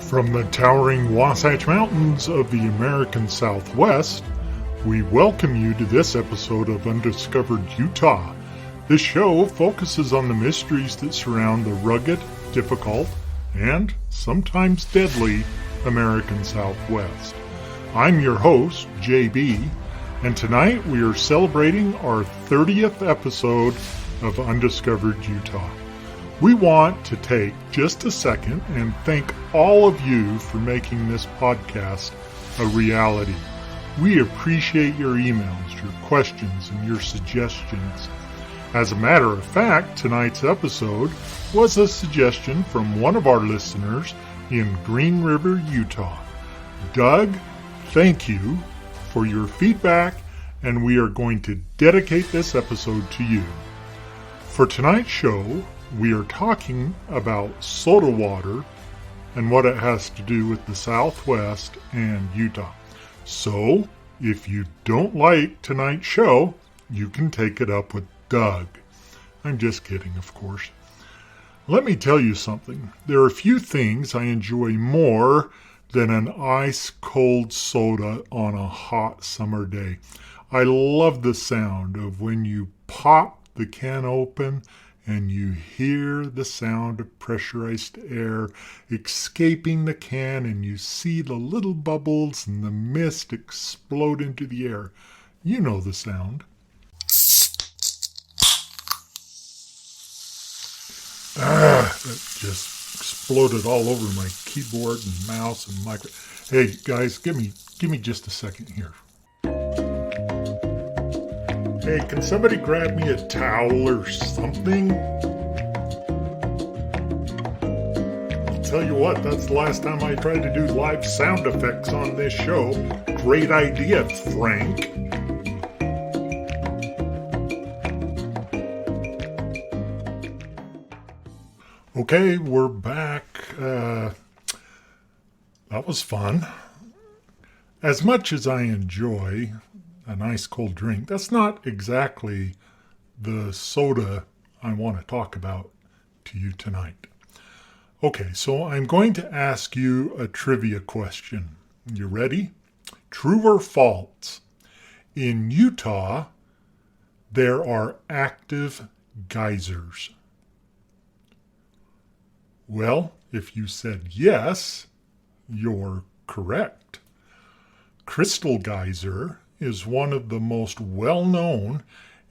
From the towering Wasatch Mountains of the American Southwest, we welcome you to this episode of Undiscovered Utah. This show focuses on the mysteries that surround the rugged, difficult, and sometimes deadly American Southwest. I'm your host, JB, and tonight we are celebrating our 30th episode of Undiscovered Utah. We want to take just a second and thank all of you for making this podcast a reality. We appreciate your emails, your questions, and your suggestions. As a matter of fact, tonight's episode was a suggestion from one of our listeners in Green River, Utah. Doug, thank you for your feedback, and we are going to dedicate this episode to you. For tonight's show, we are talking about soda water and what it has to do with the Southwest and Utah. So, if you don't like tonight's show, you can take it up with Doug. I'm just kidding, of course. Let me tell you something. There are a few things I enjoy more than an ice-cold soda on a hot summer day. I love the sound of when you pop the can open and you hear the sound of pressurized air escaping the can, and you see the little bubbles and the mist explode into the air. You know the sound. That just exploded all over my keyboard and mouse and micro. Hey guys, give me just a second here. Hey, can somebody grab me a towel or something? I'll tell you what, that's the last time I tried to do live sound effects on this show. Great idea, Frank. Okay, we're back. That was fun. As much as I enjoy a nice cold drink, that's not exactly the soda I want to talk about to you tonight. Okay, so I'm going to ask you a trivia question. You ready? True or false? In Utah, there are active geysers. Well, if you said yes, you're correct. Crystal Geyser is one of the most well-known,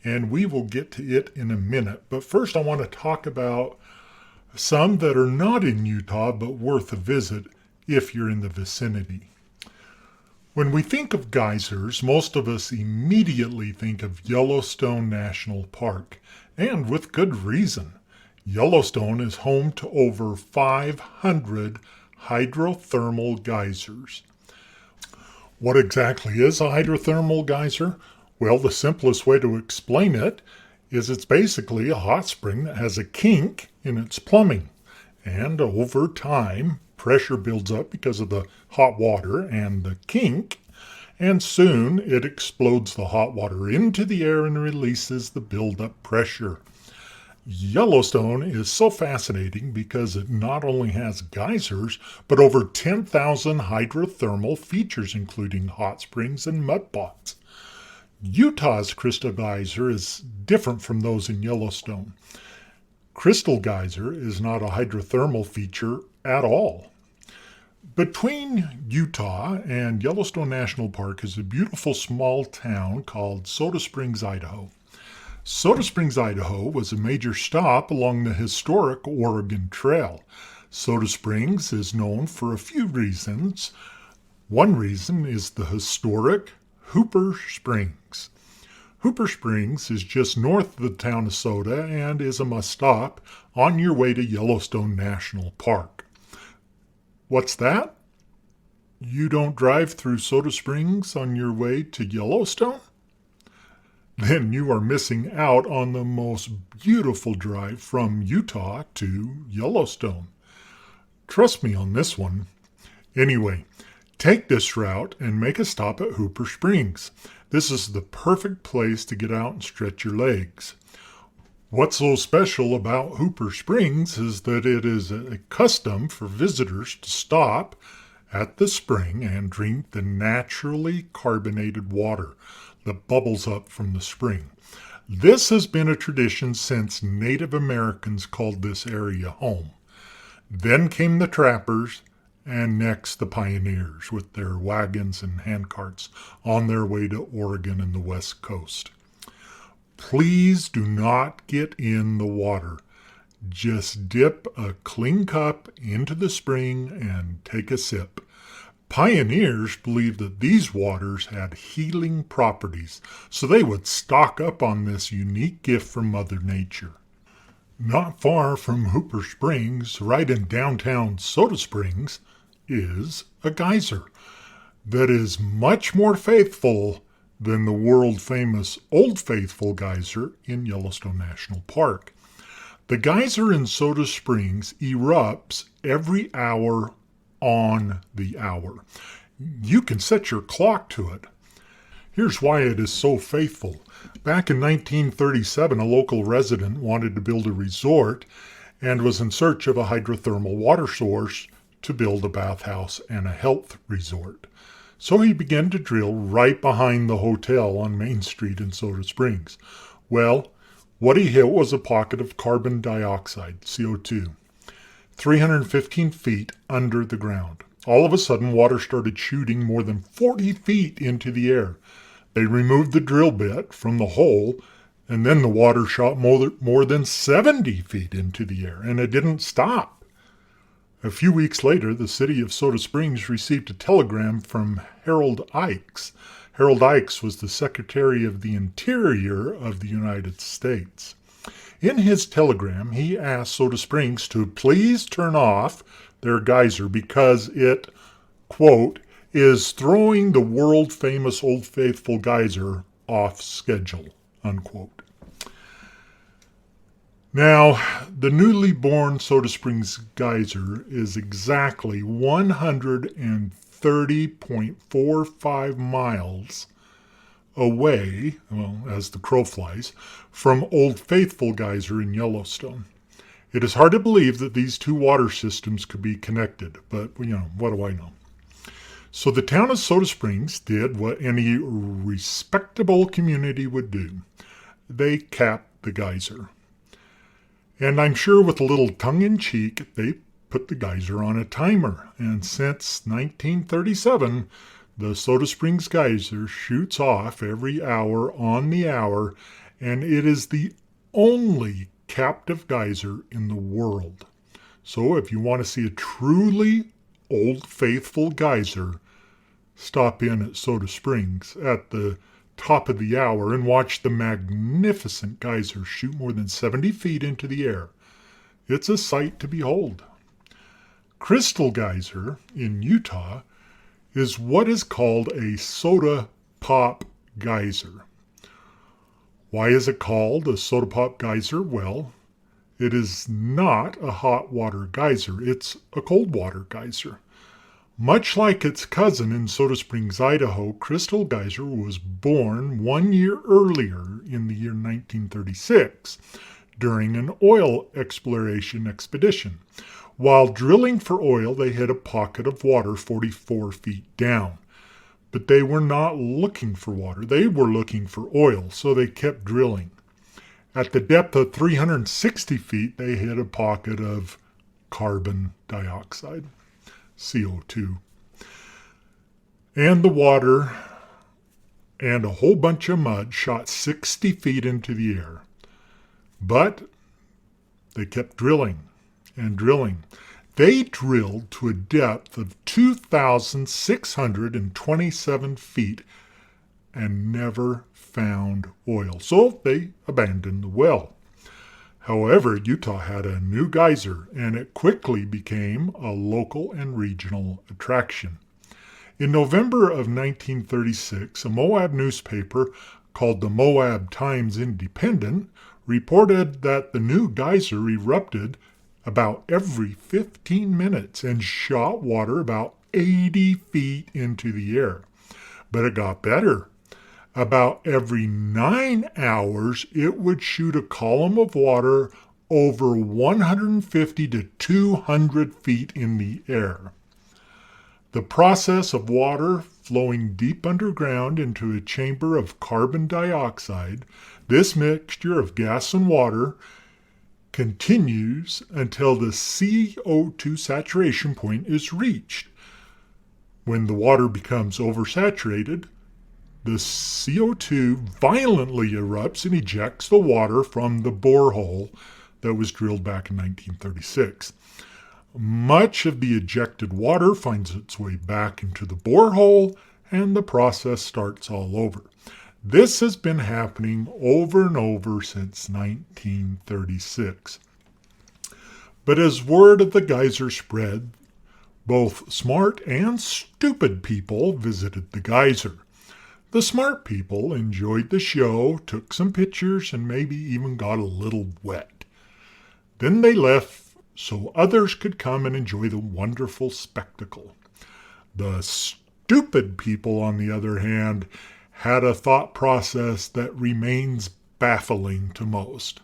and we will get to it in a minute. But first I want to talk about some that are not in Utah but worth a visit if you're in the vicinity. When we think of geysers, most of us immediately think of Yellowstone National Park, and with good reason. Yellowstone is home to over 500 hydrothermal geysers. What exactly is a hydrothermal geyser? Well, the simplest way to explain it is it's basically a hot spring that has a kink in its plumbing. And over time, pressure builds up because of the hot water and the kink, and soon it explodes the hot water into the air and releases the buildup pressure. Yellowstone is so fascinating because it not only has geysers, but over 10,000 hydrothermal features, including hot springs and mud pots. Utah's Crystal Geyser is different from those in Yellowstone. Crystal Geyser is not a hydrothermal feature at all. Between Utah and Yellowstone National Park is a beautiful small town called Soda Springs, Idaho. Soda Springs, Idaho was a major stop along the historic Oregon Trail. Soda Springs is known for a few reasons. One reason is the historic Hooper Springs. Hooper Springs is just north of the town of Soda and is a must-stop on your way to Yellowstone National Park. What's that? You don't drive through Soda Springs on your way to Yellowstone? Then you are missing out on the most beautiful drive from Utah to Yellowstone. Trust me on this one. Anyway, take this route and make a stop at Hooper Springs. This is the perfect place to get out and stretch your legs. What's so special about Hooper Springs is that it is a custom for visitors to stop at the spring and drink the naturally carbonated water that bubbles up from the spring. This has been a tradition since Native Americans called this area home. Then came the trappers, and next the pioneers with their wagons and handcarts on their way to Oregon and the West Coast. Please do not get in the water. Just dip a clean cup into the spring and take a sip. Pioneers believed that these waters had healing properties, so they would stock up on this unique gift from Mother Nature. Not far from Hooper Springs, right in downtown Soda Springs, is a geyser that is much more faithful than the world-famous Old Faithful geyser in Yellowstone National Park. The geyser in Soda Springs erupts every hour on the hour. You can set your clock to it. Here's why it is so faithful. Back in 1937, a local resident wanted to build a resort and was in search of a hydrothermal water source to build a bathhouse and a health resort. So he began to drill right behind the hotel on Main Street in Soda Springs. Well, what he hit was a pocket of carbon dioxide, CO2, 315 feet under the ground. All of a sudden, water started shooting more than 40 feet into the air. They removed the drill bit from the hole, and then the water shot more than 70 feet into the air, and it didn't stop. A few weeks later, the city of Soda Springs received a telegram from Harold Ickes. Harold Ickes was the Secretary of the Interior of the United States. In his telegram, he asked Soda Springs to please turn off their geyser because it, quote, is throwing the world-famous Old Faithful geyser off schedule, unquote. Now, the newly born Soda Springs geyser is exactly 130.45 miles away, well, as the crow flies, from Old Faithful geyser in Yellowstone. It is hard to believe that these two water systems could be connected, but, what do I know? So the town of Soda Springs did what any respectable community would do. They capped the geyser. And I'm sure with a little tongue-in-cheek, they put the geyser on a timer. And since 1937, the Soda Springs geyser shoots off every hour on the hour, and it is the only captive geyser in the world. So if you want to see a truly Old Faithful geyser, stop in at Soda Springs at the top of the hour and watch the magnificent geyser shoot more than 70 feet into the air. It's a sight to behold. Crystal Geyser in Utah is what is called a soda pop geyser. Why is it called a soda pop geyser? Well, it is not a hot water geyser. It's a cold water geyser. Much like its cousin in Soda Springs, Idaho, Crystal Geyser was born 1 year earlier in the year 1936 during an oil exploration expedition. While drilling for oil, they hit a pocket of water 44 feet down. But they were not looking for water. They were looking for oil, so they kept drilling. At the depth of 360 feet, they hit a pocket of carbon dioxide. CO2. And the water and a whole bunch of mud shot 60 feet into the air. But they kept drilling and drilling. They drilled to a depth of 2,627 feet and never found oil. So they abandoned the well. However, Utah had a new geyser, and it quickly became a local and regional attraction. In November of 1936, a Moab newspaper called the Moab Times-Independent reported that the new geyser erupted about every 15 minutes and shot water about 80 feet into the air. But it got better. About every 9 hours, it would shoot a column of water over 150 to 200 feet in the air. The process of water flowing deep underground into a chamber of carbon dioxide, this mixture of gas and water, continues until the CO2 saturation point is reached. When the water becomes oversaturated, the CO2 violently erupts and ejects the water from the borehole that was drilled back in 1936. Much of the ejected water finds its way back into the borehole, and the process starts all over. This has been happening over and over since 1936. But as word of the geyser spread, both smart and stupid people visited the geyser. The smart people enjoyed the show, took some pictures, and maybe even got a little wet. Then they left so others could come and enjoy the wonderful spectacle. The stupid people, on the other hand, had a thought process that remains baffling to most.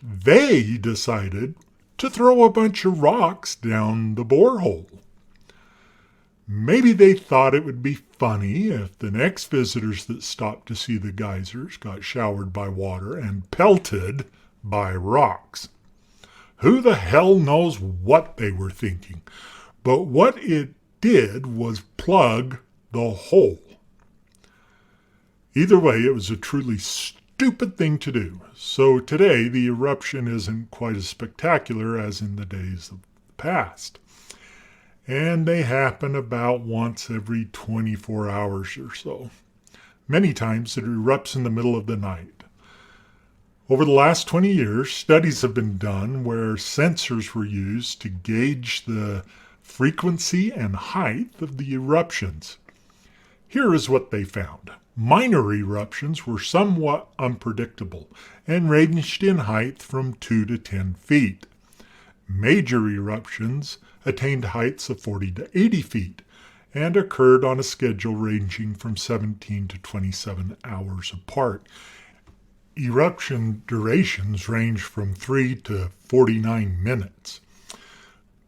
They decided to throw a bunch of rocks down the borehole. Maybe they thought it would be funny if the next visitors that stopped to see the geysers got showered by water and pelted by rocks. Who the hell knows what they were thinking? But what it did was plug the hole. Either way, it was a truly stupid thing to do. So today, the eruption isn't quite as spectacular as in the days of the past. And they happen about once every 24 hours or so. Many times it erupts in the middle of the night. Over the last 20 years, studies have been done where sensors were used to gauge the frequency and height of the eruptions. Here is what they found. Minor eruptions were somewhat unpredictable and ranged in height from 2 to 10 feet. Major eruptions attained heights of 40 to 80 feet and occurred on a schedule ranging from 17 to 27 hours apart. Eruption durations range from 3 to 49 minutes.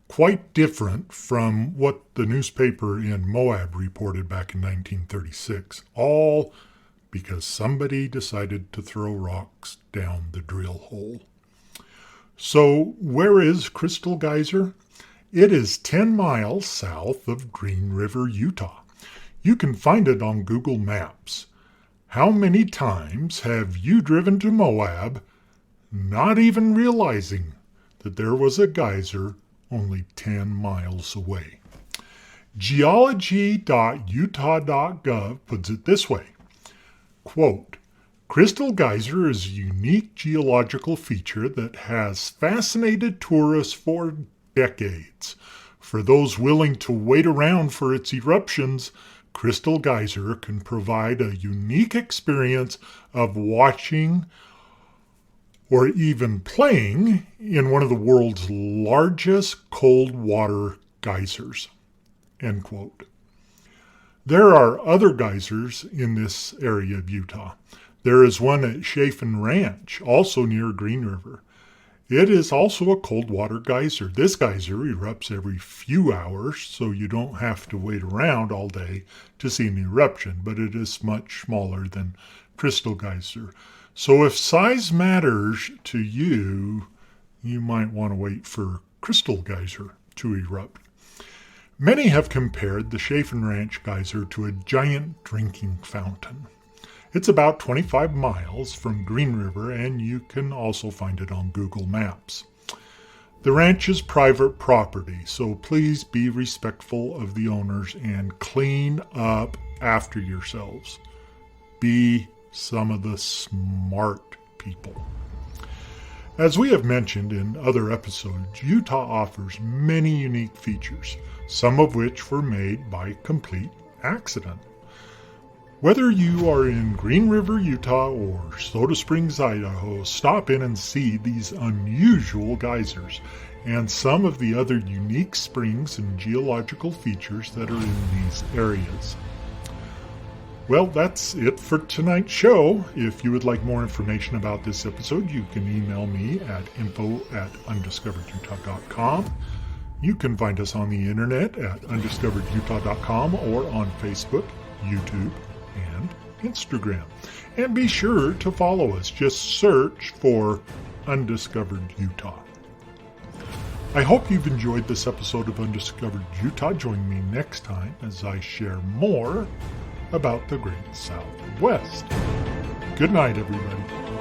Quite different from what the newspaper in Moab reported back in 1936, all because somebody decided to throw rocks down the drill hole. So where is Crystal Geyser? It is 10 miles south of Green River, Utah. You can find it on Google Maps. How many times have you driven to Moab, not even realizing that there was a geyser only 10 miles away? Geology.utah.gov puts it this way, quote, Crystal Geyser is a unique geological feature that has fascinated tourists for decades. For those willing to wait around for its eruptions, Crystal Geyser can provide a unique experience of watching or even playing in one of the world's largest cold water geysers. End quote. There are other geysers in this area of Utah. There is one at Chafin Ranch, also near Green River. It is also a cold water geyser. This geyser erupts every few hours, so you don't have to wait around all day to see an eruption, but it is much smaller than Crystal Geyser. So if size matters to you, you might want to wait for Crystal Geyser to erupt. Many have compared the Chafin Ranch geyser to a giant drinking fountain. It's about 25 miles from Green River, and you can also find it on Google Maps. The ranch is private property, so please be respectful of the owners and clean up after yourselves. Be some of the smart people. As we have mentioned in other episodes, Utah offers many unique features, some of which were made by complete accident. Whether you are in Green River, Utah or Soda Springs, Idaho, stop in and see these unusual geysers and some of the other unique springs and geological features that are in these areas. Well, that's it for tonight's show. If you would like more information about this episode, you can email me at info@undiscoveredutah.com. You can find us on the internet at undiscoveredutah.com or on Facebook, YouTube, and Instagram. And be sure to follow us. Just search for Undiscovered Utah. I hope you've enjoyed this episode of Undiscovered Utah. Join me next time as I share more about the Great Southwest. Good night, everybody.